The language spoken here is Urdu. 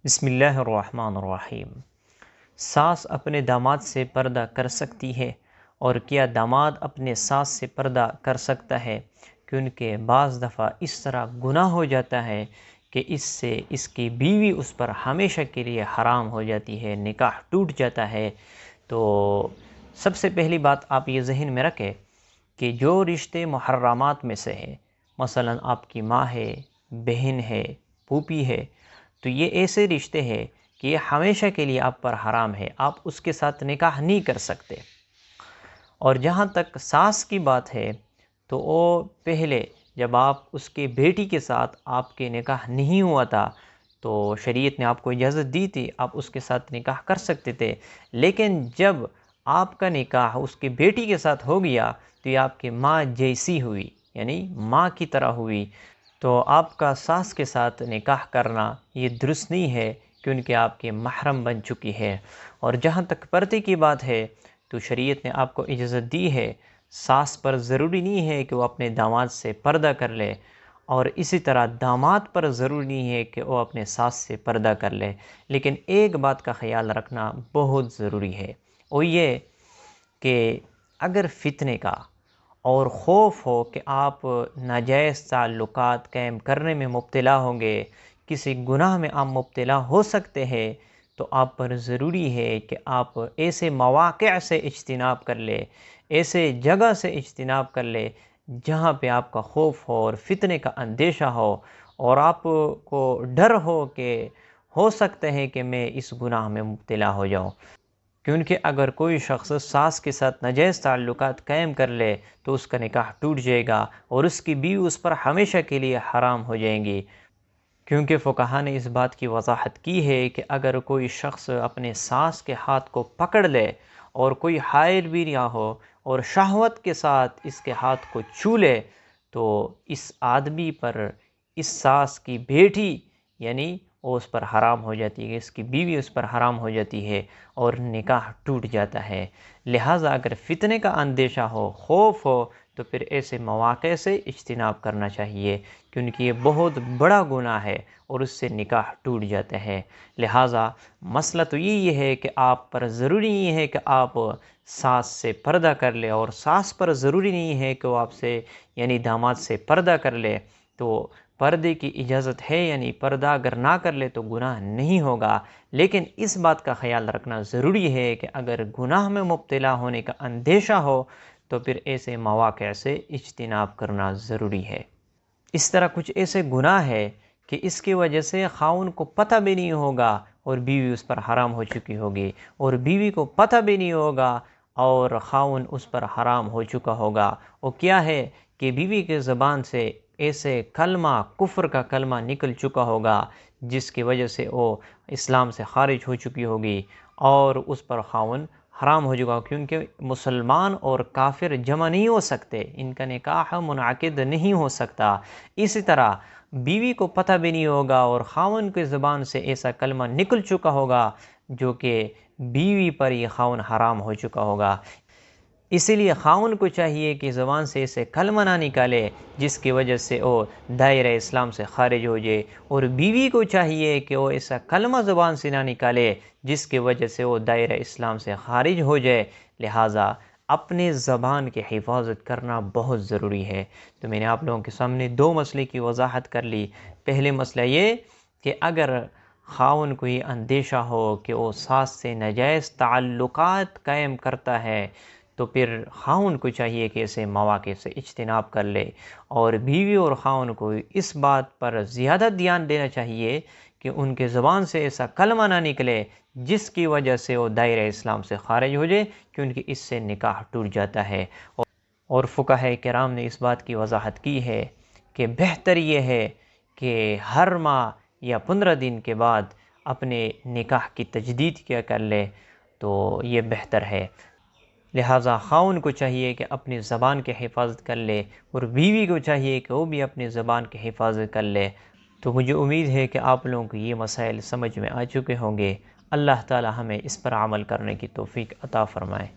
بسم اللہ الرحمن الرحیم۔ ساس اپنے داماد سے پردہ کر سکتی ہے، اور کیا داماد اپنے ساس سے پردہ کر سکتا ہے؟ کیونکہ بعض دفعہ اس طرح گناہ ہو جاتا ہے کہ اس سے اس کی بیوی اس پر ہمیشہ کے لیے حرام ہو جاتی ہے، نکاح ٹوٹ جاتا ہے۔ تو سب سے پہلی بات آپ یہ ذہن میں رکھیں کہ جو رشتے محرمات میں سے ہے، مثلا آپ کی ماں ہے، بہن ہے، پھوپھی ہے، تو یہ ایسے رشتے ہیں کہ یہ ہمیشہ کے لیے آپ پر حرام ہے، آپ اس کے ساتھ نکاح نہیں کر سکتے۔ اور جہاں تک ساس کی بات ہے تو وہ پہلے جب آپ اس کے بیٹی کے ساتھ آپ کے نکاح نہیں ہوا تھا تو شریعت نے آپ کو اجازت دی تھی، آپ اس کے ساتھ نکاح کر سکتے تھے، لیکن جب آپ کا نکاح اس کی بیٹی کے ساتھ ہو گیا تو یہ آپ کی ماں جیسی ہوئی، یعنی ماں کی طرح ہوئی۔ تو آپ کا ساس کے ساتھ نکاح کرنا یہ درست نہیں ہے، کیونکہ آپ کے محرم بن چکی ہے۔ اور جہاں تک پردے کی بات ہے تو شریعت نے آپ کو اجازت دی ہے، ساس پر ضروری نہیں ہے کہ وہ اپنے داماد سے پردہ کر لے، اور اسی طرح داماد پر ضروری نہیں ہے کہ وہ اپنے ساس سے پردہ کر لے۔ لیکن ایک بات کا خیال رکھنا بہت ضروری ہے، وہ یہ کہ اگر فتنے کا اور خوف ہو کہ آپ ناجائز تعلقات قائم کرنے میں مبتلا ہوں گے، کسی گناہ میں آپ مبتلا ہو سکتے ہیں، تو آپ پر ضروری ہے کہ آپ ایسے مواقع سے اجتناب کر لے، ایسے جگہ سے اجتناب کر لے جہاں پہ آپ کا خوف ہو اور فتنے کا اندیشہ ہو، اور آپ کو ڈر ہو کہ ہو سکتا ہے کہ میں اس گناہ میں مبتلا ہو جاؤں۔ کیونکہ اگر کوئی شخص ساس کے ساتھ ناجائز تعلقات قائم کر لے تو اس کا نکاح ٹوٹ جائے گا، اور اس کی بیوی اس پر ہمیشہ کے لیے حرام ہو جائیں گی۔ کیونکہ فقہا نے اس بات کی وضاحت کی ہے کہ اگر کوئی شخص اپنے ساس کے ہاتھ کو پکڑ لے اور کوئی حائل بھی نہ ہو اور شہوت کے ساتھ اس کے ہاتھ کو چھو لے، تو اس آدمی پر اس ساس کی بیٹی یعنی وہ اس پر حرام ہو جاتی ہے، اس کی بیوی اس پر حرام ہو جاتی ہے اور نکاح ٹوٹ جاتا ہے۔ لہٰذا اگر فتنے کا اندیشہ ہو، خوف ہو، تو پھر ایسے مواقع سے اجتناب کرنا چاہیے، کیونکہ یہ بہت بڑا گناہ ہے اور اس سے نکاح ٹوٹ جاتا ہے۔ لہٰذا مسئلہ تو یہ ہے کہ آپ پر ضروری نہیں ہے کہ آپ ساس سے پردہ کر لیں، اور ساس پر ضروری نہیں ہے کہ وہ آپ سے یعنی داماد سے پردہ کر لے۔ تو پردے کی اجازت ہے، یعنی پردہ اگر نہ کر لے تو گناہ نہیں ہوگا، لیکن اس بات کا خیال رکھنا ضروری ہے کہ اگر گناہ میں مبتلا ہونے کا اندیشہ ہو تو پھر ایسے مواقع سے اجتناب کرنا ضروری ہے۔ اس طرح کچھ ایسے گناہ ہے کہ اس کی وجہ سے خاوند کو پتہ بھی نہیں ہوگا اور بیوی اس پر حرام ہو چکی ہوگی، اور بیوی کو پتہ بھی نہیں ہوگا اور خاوند اس پر حرام ہو چکا ہوگا۔ وہ کیا ہے کہ بیوی کے زبان سے ایسے کلمہ کفر کا کلمہ نکل چکا ہوگا جس کی وجہ سے وہ اسلام سے خارج ہو چکی ہوگی، اور اس پر خاوند حرام ہو چکا، کیونکہ مسلمان اور کافر جمع نہیں ہو سکتے، ان کا نکاح منعقد نہیں ہو سکتا۔ اسی طرح بیوی کو پتہ بھی نہیں ہوگا اور خاوند کی زبان سے ایسا کلمہ نکل چکا ہوگا جو کہ بیوی پر یہ خاوند حرام ہو چکا ہوگا۔ اسی لیے خاوند کو چاہیے کہ زبان سے اسے کلمہ نہ نکالے جس کی وجہ سے وہ دائرہ اسلام سے خارج ہو جائے، اور بیوی کو چاہیے کہ وہ ایسا کلمہ زبان سے نہ نکالے جس کی وجہ سے وہ دائرہ اسلام سے خارج ہو جائے۔ لہٰذا اپنے زبان کی حفاظت کرنا بہت ضروری ہے۔ تو میں نے آپ لوگوں کے سامنے دو مسئلے کی وضاحت کر لی۔ پہلے مسئلہ یہ کہ اگر خاوند کو یہ اندیشہ ہو کہ وہ ساس سے ناجائز تعلقات قائم کرتا ہے تو پھر خاوند کو چاہیے کہ ایسے مواقع سے اجتناب کر لے، اور بیوی اور خاوند کو اس بات پر زیادہ دھیان دینا چاہیے کہ ان کے زبان سے ایسا کلمہ نہ نکلے جس کی وجہ سے وہ دائرہ اسلام سے خارج ہو جائے، کیونکہ اس سے نکاح ٹوٹ جاتا ہے۔ اور فقہاء کرام نے اس بات کی وضاحت کی ہے کہ بہتر یہ ہے کہ ہر ماہ یا 15 دن کے بعد اپنے نکاح کی تجدید کیا کر لے، تو یہ بہتر ہے۔ لہٰذا خاوند کو چاہیے کہ اپنی زبان کی حفاظت کر لے، اور بیوی کو چاہیے کہ وہ بھی اپنی زبان کی حفاظت کر لے۔ تو مجھے امید ہے کہ آپ لوگوں کو یہ مسائل سمجھ میں آ چکے ہوں گے۔ اللہ تعالی ہمیں اس پر عمل کرنے کی توفیق عطا فرمائے۔